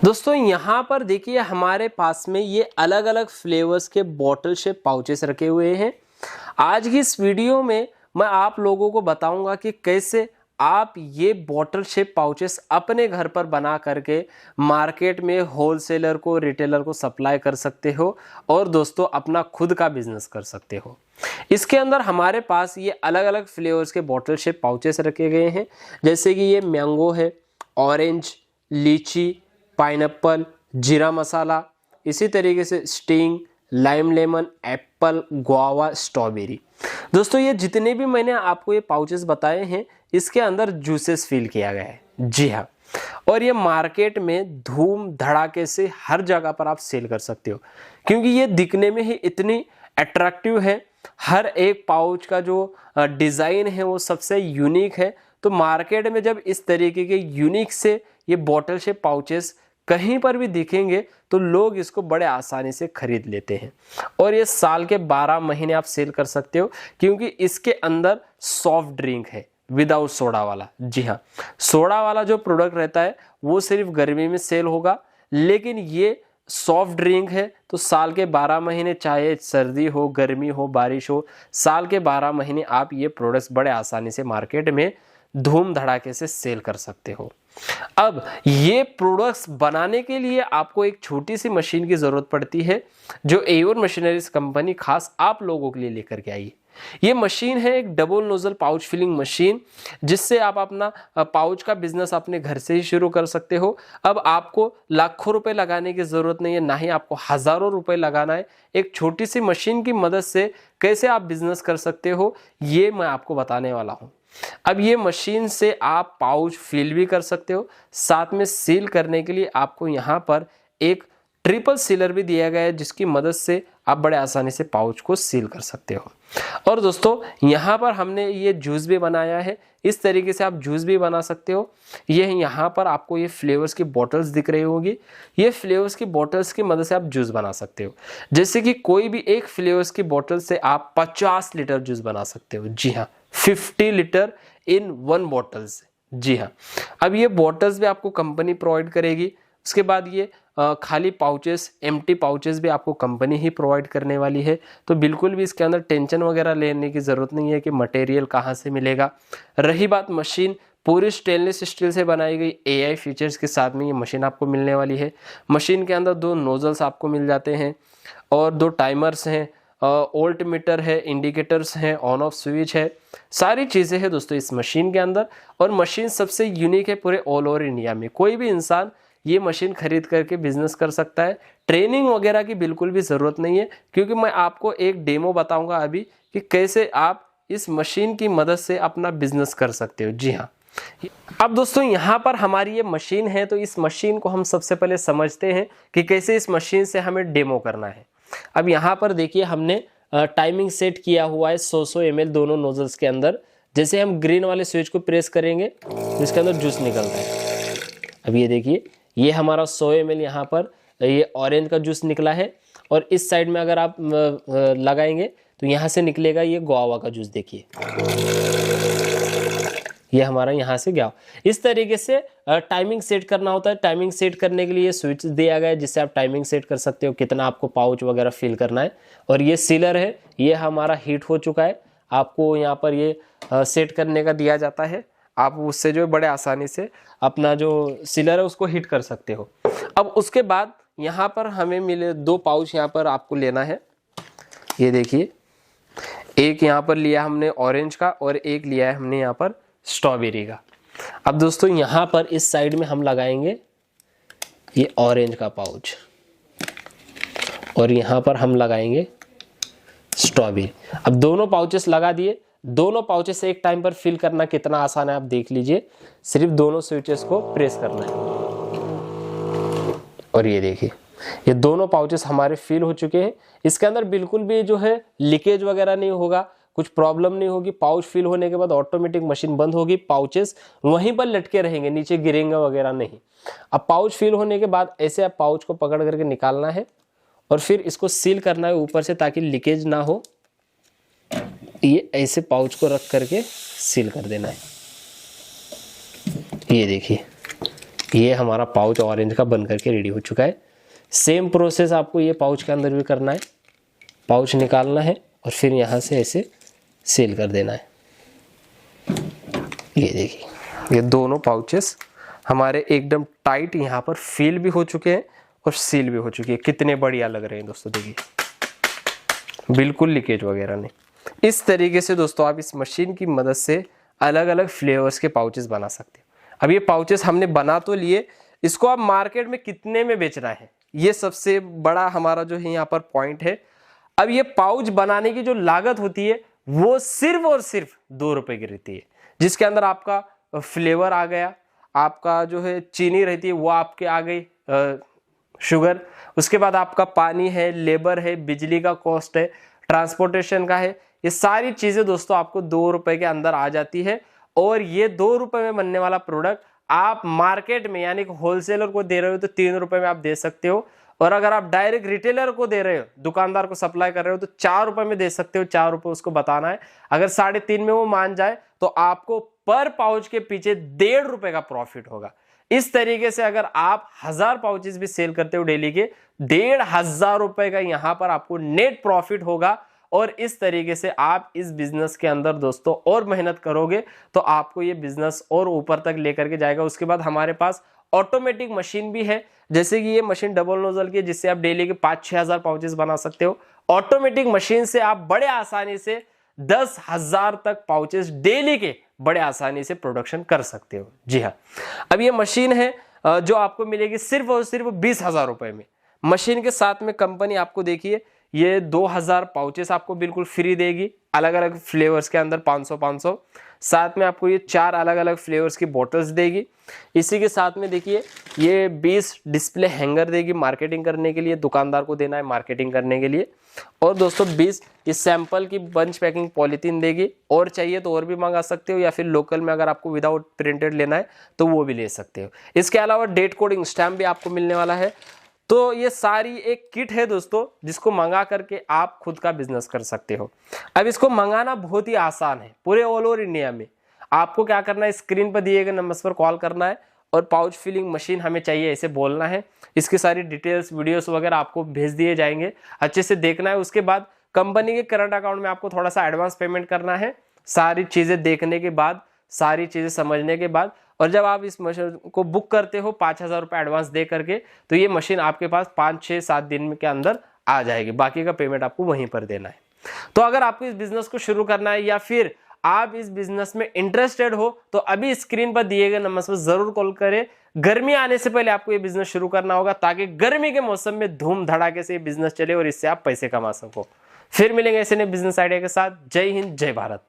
दोस्तों यहाँ पर देखिए हमारे पास में ये अलग अलग फ्लेवर्स के बॉटल शेप पाउचेस रखे हुए हैं। आज की इस वीडियो में मैं आप लोगों को बताऊंगा कि कैसे आप ये बॉटल शेप पाउचेस अपने घर पर बना करके मार्केट में होलसेलर को, रिटेलर को सप्लाई कर सकते हो और दोस्तों अपना खुद का बिजनेस कर सकते हो। इसके अंदर हमारे पास ये अलग अलग फ्लेवर्स के बॉटल शेप पाउचेस रखे गए हैं, जैसे कि ये मैंगो है, ऑरेंज, लीची, पाइनएप्पल, जीरा मसाला, इसी तरीके से sting, lime lemon, Apple, guava, strawberry. दोस्तों ये जितने भी मैंने आपको ये पाउचेस बताए हैं इसके अंदर जूसेस फिल किया गया है। जी हाँ, और ये मार्केट में धूम धड़ाके से हर जगह पर आप सेल कर सकते हो, क्योंकि ये दिखने में ही इतनी अट्रैक्टिव है। हर एक पाउच का जो डिज़ाइन है वो सबसे यूनिक है। तो मार्केट में जब इस तरीके के यूनिक से ये बॉटल शेप पाउचेस कहीं पर भी दिखेंगे तो लोग इसको बड़े आसानी से खरीद लेते हैं और ये साल के 12 महीने आप सेल कर सकते हो, क्योंकि इसके अंदर सॉफ्ट ड्रिंक है विदाउट सोडा वाला। जी हाँ, सोडा वाला जो प्रोडक्ट रहता है वो सिर्फ गर्मी में सेल होगा, लेकिन ये सॉफ्ट ड्रिंक है तो साल के 12 महीने, चाहे सर्दी हो, गर्मी हो, बारिश हो, साल के 12 महीने आप ये प्रोडक्ट्स बड़े आसानी से मार्केट में धूम धड़ाके से सेल कर सकते हो। अब ये प्रोडक्ट्स बनाने के लिए आपको एक छोटी सी मशीन की जरूरत पड़ती है, जो एवन मशीनरीज कंपनी खास आप लोगों के लिए लेकर के आई है। ये मशीन है एक double nozzle pouch filling machine, जिससे आप अपना पाउच का बिजनेस अपने घर से ही शुरू कर सकते हो। अब आपको लाखों रुपए लगाने की जरूरत नहीं है, ना ही आपको हजारों रुपए लगाना है। एक छोटी सी मशीन की मदद से कैसे आप बिजनेस कर सकते हो ये मैं आपको बताने वाला हूं। अब ये मशीन से आप पाउच फिल भी कर सकते हो, साथ में सील करने के लिए आपको यहाँ पर एक ट्रिपल सीलर भी दिया गया है, जिसकी मदद से आप बड़े आसानी से पाउच को सील कर सकते हो। और दोस्तों यहाँ पर हमने ये जूस भी बनाया है, इस तरीके से आप जूस भी बना सकते हो। ये यहाँ पर आपको ये फ्लेवर्स की बॉटल्स दिख रही होगी, ये फ्लेवर्स की बॉटल्स की मदद से आप जूस बना सकते हो। जैसे कि कोई भी एक फ्लेवर्स की बॉटल से आप 50 लीटर जूस बना सकते हो। जी हाँ, 50 लीटर इन 1 बॉटल से। जी हाँ, अब ये बॉटल्स भी आपको कंपनी प्रोवाइड करेगी। उसके बाद ये खाली पाउचेस, एम्प्टी पाउचेस भी आपको कंपनी ही प्रोवाइड करने वाली है। तो बिल्कुल भी इसके अंदर टेंशन वगैरह लेने की ज़रूरत नहीं है कि मटेरियल कहाँ से मिलेगा। रही बात मशीन, पूरी स्टेनलेस स्टील से बनाई गई एआई फीचर्स के साथ में ये मशीन आपको मिलने वाली है। मशीन के अंदर 2 नोजल्स आपको मिल जाते हैं और 2 टाइमर्स हैं, ओल्ट मीटर है, इंडिकेटर्स हैं, ऑन ऑफ स्विच है, सारी चीज़ें हैं दोस्तों इस मशीन के अंदर। और मशीन सबसे यूनिक है पूरे ऑल ओवर इंडिया में। कोई भी इंसान ये मशीन खरीद करके बिजनेस कर सकता है। ट्रेनिंग वगैरह की बिल्कुल भी ज़रूरत नहीं है, क्योंकि मैं आपको एक डेमो बताऊंगा अभी कि कैसे आप इस मशीन की मदद से अपना बिजनेस कर सकते हो। जी हाँ, अब दोस्तों यहाँ पर हमारी ये मशीन है, तो इस मशीन को हम सबसे पहले समझते हैं कि कैसे इस मशीन से हमें डेमो करना है। अब यहाँ पर देखिए हमने टाइमिंग सेट किया हुआ है 100 ml दोनों नोजल्स के अंदर। जैसे हम ग्रीन वाले स्विच को प्रेस करेंगे तो इसके अंदर जूस निकलता है। अब ये देखिए, ये हमारा 100 ml यहाँ पर ये ऑरेंज का जूस निकला है, और इस साइड में अगर आप लगाएंगे तो यहाँ से निकलेगा ये गुआवा का जूस। देखिए ये हमारा यहाँ से गया। इस तरीके से टाइमिंग सेट करना होता है। टाइमिंग सेट करने के लिए स्विच दिया गया है, जिससे आप टाइमिंग सेट कर सकते हो कितना आपको पाउच वगैरह फिल करना है। और ये सीलर है, ये हमारा हीट हो चुका है, आपको यहाँ पर ये सेट करने का दिया जाता है। आप उससे जो बड़े आसानी से अपना जो सीलर है उसको हीट कर सकते हो। अब उसके बाद यहाँ पर हमें मिले 2 पाउच यहाँ पर आपको लेना है। ये देखिए, एक यहाँ पर लिया हमने ऑरेंज का और एक लिया है हमने यहाँ पर स्ट्रॉबेरी का। अब दोस्तों यहाँ पर इस साइड में हम लगाएंगे ये ऑरेंज का पाउच, और यहाँ पर हम लगाएंगे स्ट्रॉबेरी। अब दोनों पाउचेस लगा दिए। दोनों पाउचेस से एक टाइम पर फिल करना कितना आसान है आप देख लीजिए। सिर्फ दोनों स्विचेस को प्रेस करना है, और ये देखिए ये दोनों पाउचेस हमारे फिल हो चुके हैं। इसके अंदर बिल्कुल भी जो है लीकेज वगैरह नहीं होगा, कुछ प्रॉब्लम नहीं होगी। पाउच फिल होने के बाद ऑटोमेटिक मशीन बंद होगी, पाउचेस वहीं पर लटके रहेंगे, नीचे गिरेंगे वगैरह नहीं। अब पाउच फिल होने के बाद ऐसे आप पाउच को पकड़ करके निकालना है और फिर इसको सील करना है ऊपर से, ताकि लीकेज ना हो। ये ऐसे पाउच को रख करके सील कर देना है। ये देखिए ये हमारा पाउच ऑरेंज का बन करके रेडी हो चुका है। सेम प्रोसेस आपको ये पाउच के अंदर भी करना है। पाउच निकालना है और फिर यहाँ से ऐसे सील कर देना है। ये देखिए, ये दोनों पाउचेस हमारे एकदम टाइट यहाँ पर फील भी हो चुके हैं और सील भी हो चुकी है। कितने बढ़िया लग रहे हैं दोस्तों, देखिए बिल्कुल लीकेज वगैरह नहीं। इस तरीके से दोस्तों आप इस मशीन की मदद से अलग अलग फ्लेवर्स के पाउचेस बना सकते हो। अब ये पाउचेस हमने बना तो लिए, इसको आप मार्केट में कितने में बेचना है, ये सबसे बड़ा हमारा जो है यहाँ पर पॉइंट है। अब ये पाउच बनाने की जो लागत होती है वो सिर्फ और सिर्फ 2 रुपए की रहती है, जिसके अंदर आपका फ्लेवर आ गया, आपका जो है चीनी रहती है वो आपके आ गई, शुगर, उसके बाद आपका पानी है, लेबर है, बिजली का कॉस्ट है, ट्रांसपोर्टेशन का है। ये सारी चीजें दोस्तों आपको 2 रुपए के अंदर आ जाती है। और ये 2 रुपए में बनने वाला प्रोडक्ट आप मार्केट में यानी कि होलसेलर को दे रहे हो तो 3 रुपए में आप दे सकते हो, और अगर आप डायरेक्ट रिटेलर को दे रहे हो, दुकानदार को सप्लाई कर रहे हो, तो 4 रुपए में दे सकते हो। 4 रुपए उसको बताना है। अगर 3.5 में वो मान जाए तो आपको पर पाउच के पीछे 1.5 रुपए का प्रॉफिट होगा। इस तरीके से अगर आप 1000 पाउचेस भी सेल करते हो डेली के, 1,500 रुपए का यहां पर आपको नेट प्रॉफिट होगा। और इस तरीके से आप इस बिजनेस के अंदर दोस्तों और मेहनत करोगे तो आपको ये बिजनेस और ऊपर तक लेकर के जाएगा। उसके बाद हमारे पास ऑटोमेटिक मशीन भी है, जैसे कि ये मशीन डबल नोजल की है, जिससे आप डेली के 5-6 हजार पाउचेस बना सकते हो। ऑटोमेटिक मशीन से आप बड़े आसानी से 10,000 तक पाउचेस डेली के बड़े आसानी से प्रोडक्शन कर सकते हो। जी हाँ, अब ये मशीन है जो आपको मिलेगी सिर्फ और सिर्फ 20,000 रुपए में। मशीन के साथ में कंपनी आपको देखिए ये 2000 पाउचेस आपको बिल्कुल फ्री देगी, अलग अलग फ्लेवर्स के अंदर 500-500। साथ में आपको ये 4 अलग अलग फ्लेवर्स की बोटल्स देगी। इसी के साथ में देखिए ये 20 डिस्प्ले हैंगर देगी मार्केटिंग करने के लिए, दुकानदार को देना है मार्केटिंग करने के लिए। और दोस्तों 20 ये सैंपल की बंच पैकिंग पॉलीथीन देगी। और चाहिए तो और भी मंगा सकते हो, या फिर लोकल में अगर आपको विदाउट प्रिंटेड लेना है तो वो भी ले सकते हो। इसके अलावा डेट कोडिंग स्टैम्प भी आपको मिलने वाला है। तो ये सारी एक किट है दोस्तों, जिसको मंगा करके आप खुद का बिजनेस कर सकते हो। अब इसको मंगाना बहुत ही आसान है पूरे ऑल ओवर इंडिया में। आपको क्या करना है, स्क्रीन पर दिए गए नंबर पर कॉल करना है और पाउच फिलिंग मशीन हमें चाहिए ऐसे बोलना है। इसकी सारी डिटेल्स वीडियोस वगैरह आपको भेज दिए जाएंगे, अच्छे से देखना है। उसके बाद कंपनी के करंट अकाउंट में आपको थोड़ा सा एडवांस पेमेंट करना है, सारी चीजें देखने के बाद, सारी चीजें समझने के बाद। और जब आप इस मशीन को बुक करते हो 5,000 रुपये एडवांस दे करके, तो ये मशीन आपके पास 5-6-7 दिन के अंदर आ जाएगी। बाकी का पेमेंट आपको वहीं पर देना है। तो अगर आपको इस बिजनेस को शुरू करना है या फिर आप इस बिजनेस में इंटरेस्टेड हो तो अभी स्क्रीन पर दिए गए नंबर पर जरूर कॉल करें। गर्मी आने से पहले आपको ये बिजनेस शुरू करना होगा, ताकि गर्मी के मौसम में धूम धड़ाके से ये बिजनेस चले और इससे आप पैसे कमा सको। फिर मिलेंगे ऐसे नए बिजनेस आइडिया के साथ। जय हिंद, जय भारत।